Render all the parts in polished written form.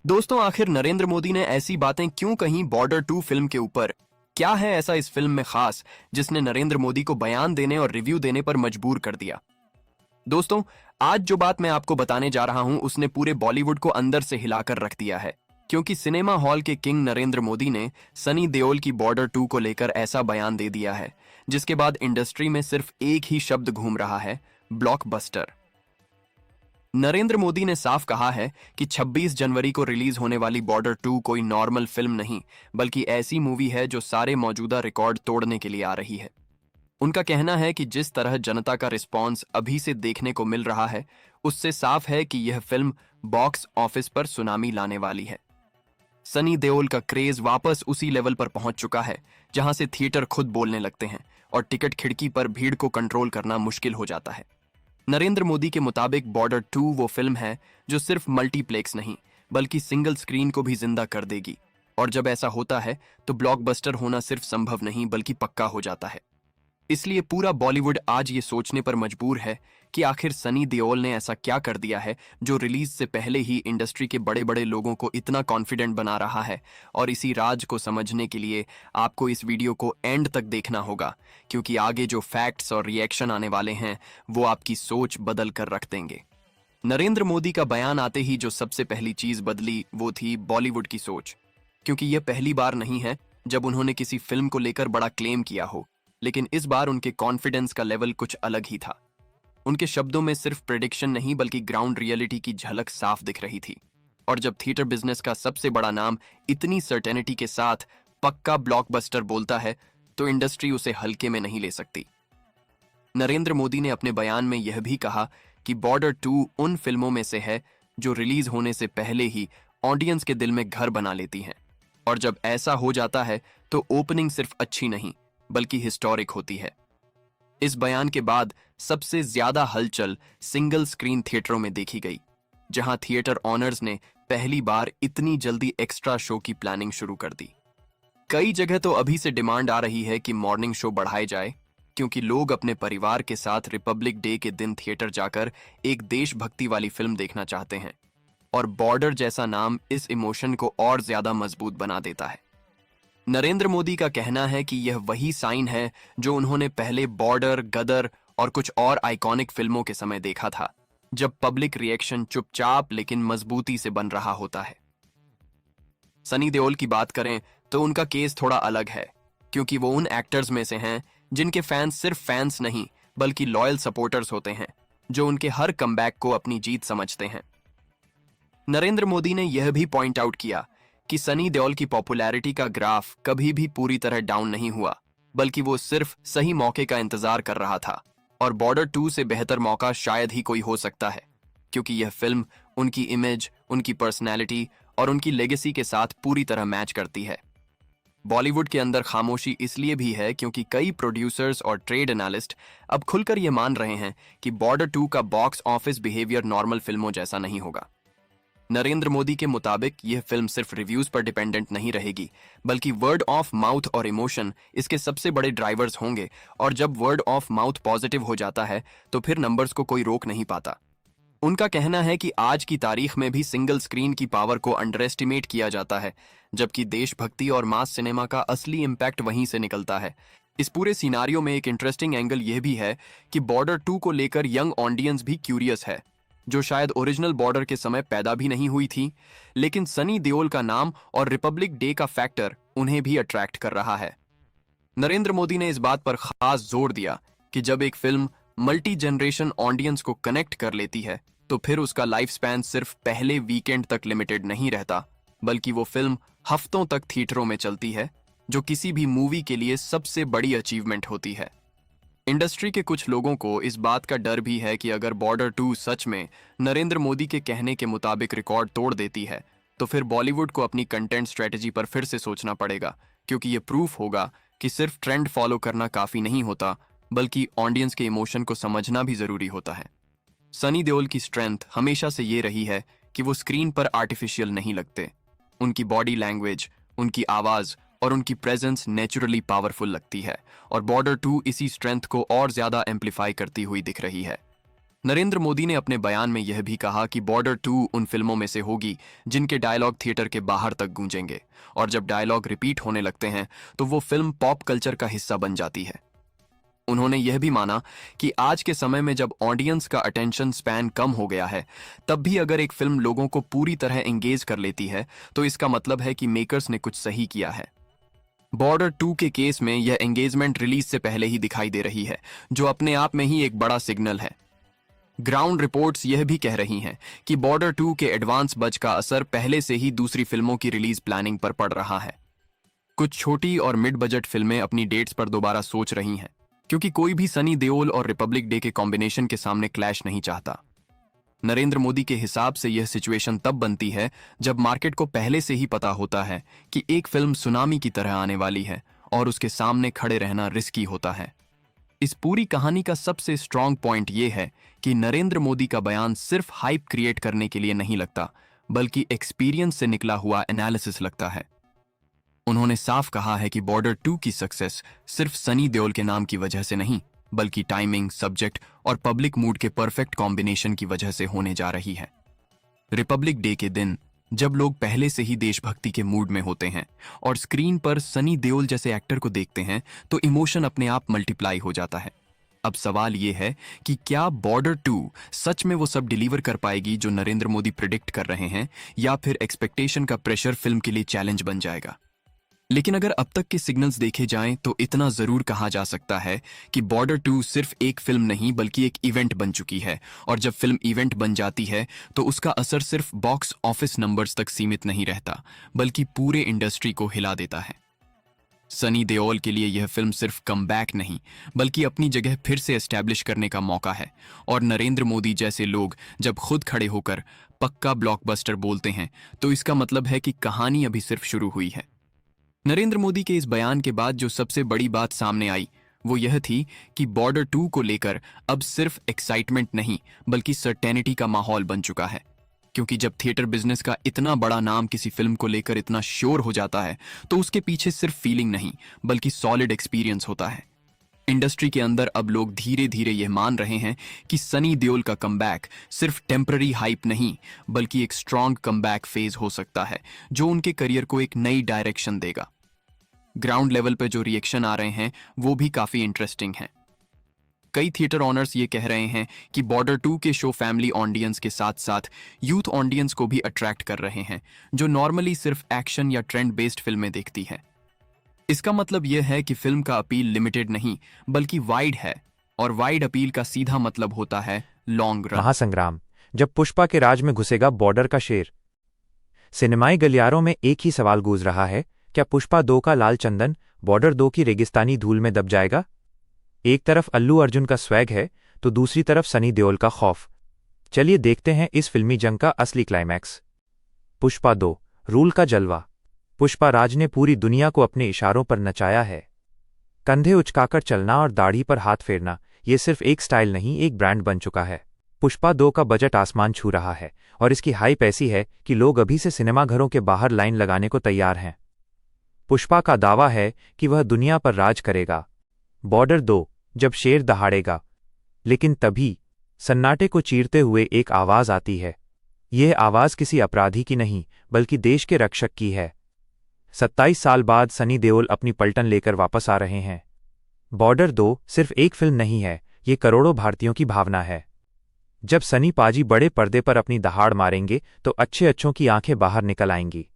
दोस्तों, आखिर नरेंद्र मोदी ने ऐसी बातें क्यों कहीं बॉर्डर 2 फिल्म के ऊपर? क्या है ऐसा इस फिल्म में खास जिसने नरेंद्र मोदी को बयान देने और रिव्यू देने पर मजबूर कर दिया? दोस्तों, आज जो बात मैं आपको बताने जा रहा हूं उसने पूरे बॉलीवुड को अंदर से हिलाकर रख दिया है, क्योंकि सिनेमा हॉल के किंग नरेंद्र मोदी ने सनी देओल की बॉर्डर 2 को लेकर ऐसा बयान दे दिया है जिसके बाद इंडस्ट्री में सिर्फ एक ही शब्द घूम रहा है, ब्लॉकबस्टर। नरेंद्र मोदी ने साफ कहा है कि 26 जनवरी को रिलीज होने वाली बॉर्डर 2 कोई नॉर्मल फिल्म नहीं, बल्कि ऐसी मूवी है जो सारे मौजूदा रिकॉर्ड तोड़ने के लिए आ रही है। उनका कहना है कि जिस तरह जनता का रिस्पॉन्स अभी से देखने को मिल रहा है, उससे साफ है कि यह फिल्म बॉक्स ऑफिस पर सुनामी लाने वाली है। सनी देओल का क्रेज वापस उसी लेवल पर पहुंच चुका है जहां से थिएटर खुद बोलने लगते हैं और टिकट खिड़की पर भीड़ को कंट्रोल करना मुश्किल हो जाता है। नरेंद्र मोदी के मुताबिक बॉर्डर 2 वो फिल्म है जो सिर्फ मल्टीप्लेक्स नहीं बल्कि सिंगल स्क्रीन को भी जिंदा कर देगी, और जब ऐसा होता है तो ब्लॉकबस्टर होना सिर्फ संभव नहीं बल्कि पक्का हो जाता है। इसलिए पूरा बॉलीवुड आज ये सोचने पर मजबूर है कि आखिर सनी देओल ने ऐसा क्या कर दिया है जो रिलीज से पहले ही इंडस्ट्री के बड़े बड़े लोगों को इतना कॉन्फिडेंट बना रहा है। और इसी राज को समझने के लिए आपको इस वीडियो को एंड तक देखना होगा, क्योंकि आगे जो फैक्ट्स और रिएक्शन आने वाले हैं वो आपकी सोच बदल कर रख देंगे। नरेंद्र मोदी का बयान आते ही जो सबसे पहली चीज बदली वो थी बॉलीवुड की सोच, क्योंकि यह पहली बार नहीं है जब उन्होंने किसी फिल्म को लेकर बड़ा क्लेम किया हो, लेकिन इस बार उनके कॉन्फिडेंस का लेवल कुछ अलग ही था। उनके शब्दों में सिर्फ प्रेडिक्शन नहीं बल्कि ग्राउंड रियलिटी की झलक साफ दिख रही थी। और जब थिएटर बिजनेस का सबसे बड़ा नाम इतनी सर्टेनिटी के साथ पक्का ब्लॉकबस्टर बोलता है तो इंडस्ट्री उसे हल्के में नहीं ले सकती। नरेंद्र मोदी ने अपने बयान में यह भी कहा कि बॉर्डर 2 उन फिल्मों में से है जो रिलीज होने से पहले ही ऑडियंस के दिल में घर बना लेती हैं, और जब ऐसा हो जाता है तो ओपनिंग सिर्फ अच्छी नहीं बल्कि हिस्टोरिक होती है। इस बयान के बाद सबसे ज्यादा हलचल सिंगल स्क्रीन थिएटरों में देखी गई, जहां थिएटर ऑनर्स ने पहली बार इतनी जल्दी एक्स्ट्रा शो की प्लानिंग शुरू कर दी। कई जगह तो अभी से डिमांड आ रही है कि मॉर्निंग शो बढ़ाए जाए, क्योंकि लोग अपने परिवार के साथ रिपब्लिक डे के दिन थिएटर जाकर एक देशभक्ति वाली फिल्म देखना चाहते हैं, और बॉर्डर जैसा नाम इस इमोशन को और ज्यादा मजबूत बना देता है। नरेंद्र मोदी का कहना है कि यह वही साइन है जो उन्होंने पहले बॉर्डर, गदर और कुछ और आइकॉनिक फिल्मों के समय देखा था, जब पब्लिक रिएक्शन चुपचाप लेकिन मजबूती से बन रहा होता है। सनी देओल की बात करें तो उनका केस थोड़ा अलग है, क्योंकि वो उन एक्टर्स में से हैं जिनके फैंस सिर्फ फैंस नहीं बल्कि लॉयल सपोर्टर्स होते हैं, जो उनके हर कमबैक को अपनी जीत समझते हैं। नरेंद्र मोदी ने यह भी पॉइंट आउट किया कि सनी देओल की पॉपुलैरिटी का ग्राफ कभी भी पूरी तरह डाउन नहीं हुआ, बल्कि वो सिर्फ सही मौके का इंतजार कर रहा था, और बॉर्डर 2 से बेहतर मौका शायद ही कोई हो सकता है, क्योंकि यह फिल्म उनकी इमेज, उनकी पर्सनैलिटी और उनकी लेगेसी के साथ पूरी तरह मैच करती है। बॉलीवुड के अंदर खामोशी इसलिए भी है क्योंकि कई प्रोड्यूसर्स और ट्रेड एनालिस्ट अब खुलकर यह मान रहे हैं कि बॉर्डर 2 का बॉक्स ऑफिस बिहेवियर नॉर्मल फिल्मों जैसा नहीं होगा। नरेंद्र मोदी के मुताबिक यह फिल्म सिर्फ रिव्यूज पर डिपेंडेंट नहीं रहेगी, बल्कि वर्ड ऑफ माउथ और इमोशन इसके सबसे बड़े ड्राइवर्स होंगे, और जब वर्ड ऑफ माउथ पॉजिटिव हो जाता है तो फिर नंबर्स को कोई रोक नहीं पाता। उनका कहना है कि आज की तारीख में भी सिंगल स्क्रीन की पावर को अंडर एस्टिमेट किया जाता है, जबकि देशभक्ति और मास सिनेमा का असली इम्पैक्ट वहीं से निकलता है। इस पूरे सिनारियो में एक इंटरेस्टिंग एंगल यह भी है कि बॉर्डर 2 को लेकर यंग ऑडियंस भी क्यूरियस है, जो शायद ओरिजिनल बॉर्डर के समय पैदा भी नहीं हुई थी, लेकिन सनी देओल का नाम और रिपब्लिक डे का फैक्टर उन्हें भी अट्रैक्ट कर रहा है। नरेंद्र मोदी ने इस बात पर खास जोर दिया कि जब एक फिल्म मल्टी जनरेशन ऑडियंस को कनेक्ट कर लेती है तो फिर उसका लाइफ स्पैन सिर्फ पहले वीकेंड तक लिमिटेड नहीं रहता, बल्कि वो फिल्म हफ्तों तक थिएटरों में चलती है, जो किसी भी मूवी के लिए सबसे बड़ी अचीवमेंट होती है। इंडस्ट्री के कुछ लोगों को इस बात का डर भी है कि अगर बॉर्डर 2 सच में नरेंद्र मोदी के कहने के मुताबिक रिकॉर्ड तोड़ देती है तो फिर बॉलीवुड को अपनी कंटेंट स्ट्रेटजी पर फिर से सोचना पड़ेगा, क्योंकि ये प्रूफ होगा कि सिर्फ ट्रेंड फॉलो करना काफी नहीं होता, बल्कि ऑडियंस के इमोशन को समझना भी जरूरी होता है। सनी देओल की स्ट्रेंथ हमेशा से ये रही है कि वो स्क्रीन पर आर्टिफिशियल नहीं लगते। उनकी बॉडी लैंग्वेज, उनकी आवाज और उनकी प्रेजेंस नेचुरली पावरफुल लगती है, और बॉर्डर 2 इसी स्ट्रेंथ को और ज्यादा एम्पलीफाई करती हुई दिख रही है। नरेंद्र मोदी ने अपने बयान में यह भी कहा कि बॉर्डर 2 उन फिल्मों में से होगी जिनके डायलॉग थिएटर के बाहर तक गूंजेंगे, और जब डायलॉग रिपीट होने लगते हैं तो वो फिल्म पॉप कल्चर का हिस्सा बन जाती है। उन्होंने यह भी माना कि आज के समय में जब ऑडियंस का अटेंशन स्पैन कम हो गया है, तब भी अगर एक फिल्म लोगों को पूरी तरह एंगेज कर लेती है तो इसका मतलब है कि मेकर्स ने कुछ सही किया है। बॉर्डर 2 के केस में यह एंगेजमेंट रिलीज से पहले ही दिखाई दे रही है, जो अपने आप में ही एक बड़ा सिग्नल है। ग्राउंड रिपोर्ट्स यह भी कह रही हैं कि बॉर्डर 2 के एडवांस बज का असर पहले से ही दूसरी फिल्मों की रिलीज प्लानिंग पर पड़ रहा है। कुछ छोटी और मिड बजट फिल्में अपनी डेट्स पर दोबारा सोच रही हैं, क्योंकि कोई भी सनी देओल और रिपब्लिक डे के कॉम्बिनेशन के सामने क्लैश नहीं चाहता। नरेंद्र मोदी के हिसाब से यह सिचुएशन तब बनती है जब मार्केट को पहले से ही पता होता है कि एक फिल्म सुनामी की तरह आने वाली है और उसके सामने खड़े रहना रिस्की होता है। इस पूरी कहानी का सबसे स्ट्रॉन्ग पॉइंट यह है कि नरेंद्र मोदी का बयान सिर्फ हाइप क्रिएट करने के लिए नहीं लगता, बल्कि एक्सपीरियंस से निकला हुआ एनालिसिस लगता है। उन्होंने साफ कहा है कि बॉर्डर 2 की सक्सेस सिर्फ सनी देओल के नाम की वजह से नहीं, बल्कि टाइमिंग, सब्जेक्ट और पब्लिक मूड के परफेक्ट कॉम्बिनेशन की वजह से होने जा रही है। रिपब्लिक डे के दिन जब लोग पहले से ही देशभक्ति के मूड में होते हैं और स्क्रीन पर सनी देओल जैसे एक्टर को देखते हैं, तो इमोशन अपने आप मल्टीप्लाई हो जाता है। अब सवाल यह है कि क्या बॉर्डर 2 सच में वो सब डिलीवर कर पाएगी जो नरेंद्र मोदी प्रिडिक्ट कर रहे हैं, या फिर एक्सपेक्टेशन का प्रेशर फिल्म के लिए चैलेंज बन जाएगा। लेकिन अगर अब तक के सिग्नल्स देखे जाएं तो इतना जरूर कहा जा सकता है कि बॉर्डर 2 सिर्फ एक फिल्म नहीं बल्कि एक इवेंट बन चुकी है, और जब फिल्म इवेंट बन जाती है तो उसका असर सिर्फ बॉक्स ऑफिस नंबर्स तक सीमित नहीं रहता, बल्कि पूरे इंडस्ट्री को हिला देता है। सनी देओल के लिए यह फिल्म सिर्फ कमबैक नहीं, बल्कि अपनी जगह फिर से एस्टैब्लिश करने का मौका है, और नरेंद्र मोदी जैसे लोग जब खुद खड़े होकर पक्का ब्लॉकबस्टर बोलते हैं तो इसका मतलब है कि कहानी अभी सिर्फ शुरू हुई है। नरेंद्र मोदी के इस बयान के बाद जो सबसे बड़ी बात सामने आई वो यह थी कि बॉर्डर 2 को लेकर अब सिर्फ एक्साइटमेंट नहीं बल्कि सर्टेनिटी का माहौल बन चुका है, क्योंकि जब थिएटर बिजनेस का इतना बड़ा नाम किसी फिल्म को लेकर इतना श्योर हो जाता है तो उसके पीछे सिर्फ फीलिंग नहीं बल्कि सॉलिड एक्सपीरियंस होता है। इंडस्ट्री के अंदर अब लोग धीरे धीरे यह मान रहे हैं कि सनी देओल का कमबैक सिर्फ टेम्पररी हाइप नहीं बल्कि एक स्ट्रॉन्ग कमबैक फेज हो सकता है, जो उनके करियर को एक नई डायरेक्शन देगा। ग्राउंड लेवल पर जो रिएक्शन आ रहे हैं वो भी काफी इंटरेस्टिंग हैं। कई थिएटर ऑनर्स ये कह रहे हैं कि बॉर्डर 2 के शो फैमिली ऑडियंस के साथ साथ यूथ ऑडियंस को भी अट्रैक्ट कर रहे हैं, जो नॉर्मली सिर्फ एक्शन या ट्रेंड बेस्ड फिल्में देखती है। इसका मतलब यह है कि फिल्म का अपील लिमिटेड नहीं बल्कि वाइड है, और वाइड अपील का सीधा मतलब होता है लॉन्ग रन। महासंग्राम, जब पुष्पा के राज में घुसेगा बॉर्डर का शेर। सिनेमाई गलियारों में एक ही सवाल गूंज रहा है, क्या पुष्पा 2 का लाल चंदन बॉर्डर 2 की रेगिस्तानी धूल में दब जाएगा? एक तरफ अल्लू अर्जुन का स्वैग है तो दूसरी तरफ सनी देओल का खौफ। चलिए देखते हैं इस फिल्मी जंग का असली क्लाइमैक्स। पुष्पा 2 रूल का जलवा। पुष्पा राज ने पूरी दुनिया को अपने इशारों पर नचाया है। कंधे उचकाकर चलना और दाढ़ी पर हाथ फेरना, ये सिर्फ एक स्टाइल नहीं, एक ब्रांड बन चुका है। पुष्पा 2 का बजट आसमान छू रहा है और इसकी हाइप ऐसी है कि लोग अभी से सिनेमाघरों के बाहर लाइन लगाने को तैयार हैं। पुष्पा का दावा है कि वह दुनिया पर राज करेगा। बॉर्डर 2 जब शेर दहाड़ेगा, लेकिन तभी सन्नाटे को चीरते हुए एक आवाज आती है। यह आवाज किसी अपराधी की नहीं बल्कि देश के रक्षक की है। 27 साल बाद सनी देओल अपनी पलटन लेकर वापस आ रहे हैं। बॉर्डर 2 सिर्फ एक फिल्म नहीं है, ये करोड़ों भारतीयों की भावना है। जब सनी पाजी बड़े पर्दे पर अपनी दहाड़ मारेंगे तो अच्छों की आंखें बाहर निकल आएंगी।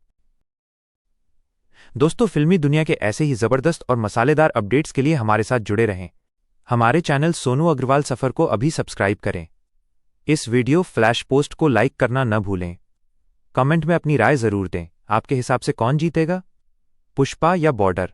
दोस्तों, फिल्मी दुनिया के ऐसे ही जबरदस्त और मसालेदार अपडेट्स के लिए हमारे साथ जुड़े रहें। हमारे चैनल सोनू अग्रवाल सफर को अभी सब्सक्राइब करें। इस वीडियो फ्लैश पोस्ट को लाइक करना न भूलें। कमेंट में अपनी राय जरूर दें। आपके हिसाब से कौन जीतेगा, पुष्पा या बॉर्डर?